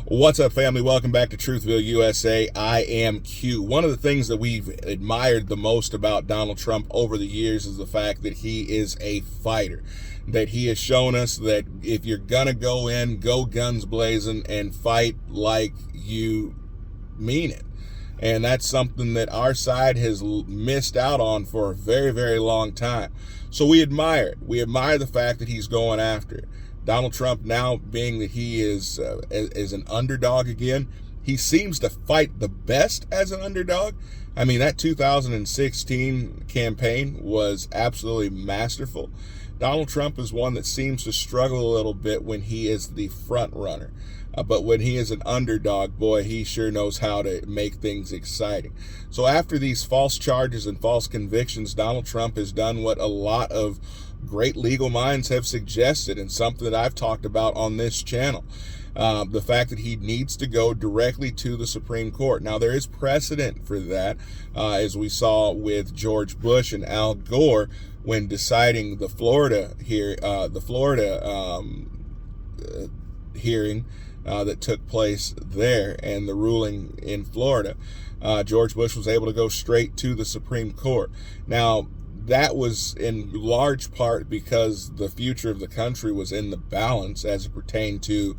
What's up, family? Welcome back to Truthville, USA. I am Q. One of the things that we've admired the most about Donald Trump over the years is the fact that he is a fighter. That he has shown us that if you're going to go in, go guns blazing and fight like you mean it. And that's something that our side has missed out on for a very, very long time. So we admire it. We admire the fact that he's going after it. Donald Trump, now being that he is an underdog again, he seems to fight the best as an underdog. I mean, that 2016 campaign was absolutely masterful. Donald Trump is one that seems to struggle a little bit when he is the front runner. But when he is an underdog, boy, he sure knows how to make things exciting. So after these false charges and false convictions, Donald Trump has done what a lot of great legal minds have suggested, and something that I've talked about on this channel. The fact that he needs to go directly to the Supreme Court. Now, there is precedent for that, as we saw with George Bush and Al Gore when deciding the Florida hearing that took place there and the ruling in Florida. George Bush was able to go straight to the Supreme Court. Now, that was in large part because the future of the country was in the balance as it pertained to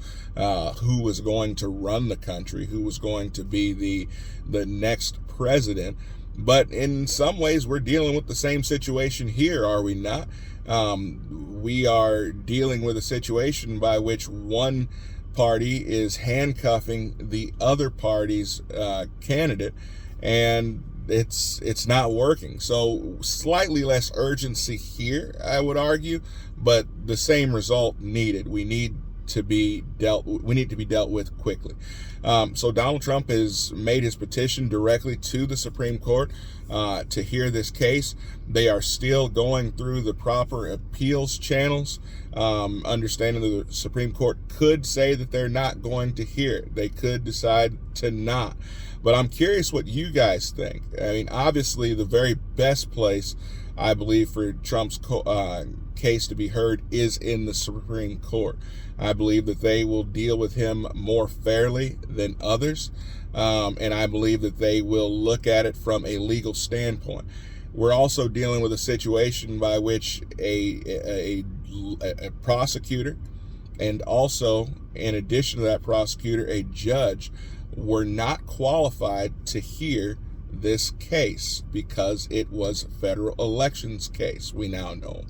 who was going to run the country, who was going to be the next president. But in some ways, we're dealing with the same situation here, are we not? We are dealing with a situation by which one party is handcuffing the other party's candidate, and it's not working. So slightly less urgency here, I would argue, but the same result needed. We need to be dealt with quickly. So Donald Trump has made his petition directly to the Supreme Court to hear this case. They are still going through the proper appeals channels, understanding that the Supreme Court could say that they're not going to hear it. They could decide to not. But I'm curious what you guys think. I mean, obviously, the very best place, I believe, for Trump's case to be heard is in the Supreme Court. I believe that they will deal with him more fairly than others, and I believe that they will look at it from a legal standpoint. We're also dealing with a situation by which a prosecutor, and also, in addition to that prosecutor, a judge, were not qualified to hear this case because it was a federal elections case, we now know.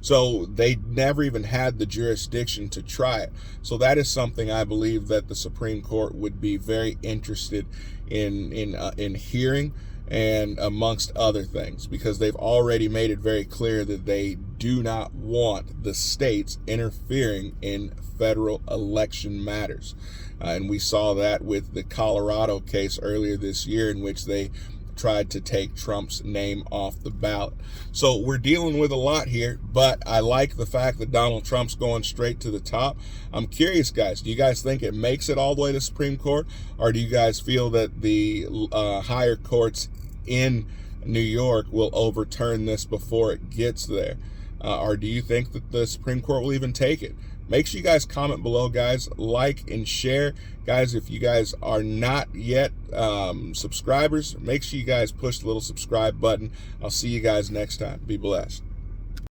So they never even had the jurisdiction to try it. So that is something I believe that the Supreme Court would be very interested in hearing, and amongst other things, because they've already made it very clear that they do not want the states interfering in federal election matters. And we saw that with the Colorado case earlier this year, in which they tried to take Trump's name off the ballot. So we're dealing with a lot here, but I like the fact that Donald Trump's going straight to the top. I'm curious, guys, do you guys think it makes it all the way to Supreme Court, or do you guys feel that the higher courts in New York will overturn this before it gets there? Or do you think that the Supreme Court will even take it? Make sure you guys comment below, guys. Like and share. Guys, if you guys are not yet subscribers, make sure you guys push the little subscribe button. I'll see you guys next time. Be blessed.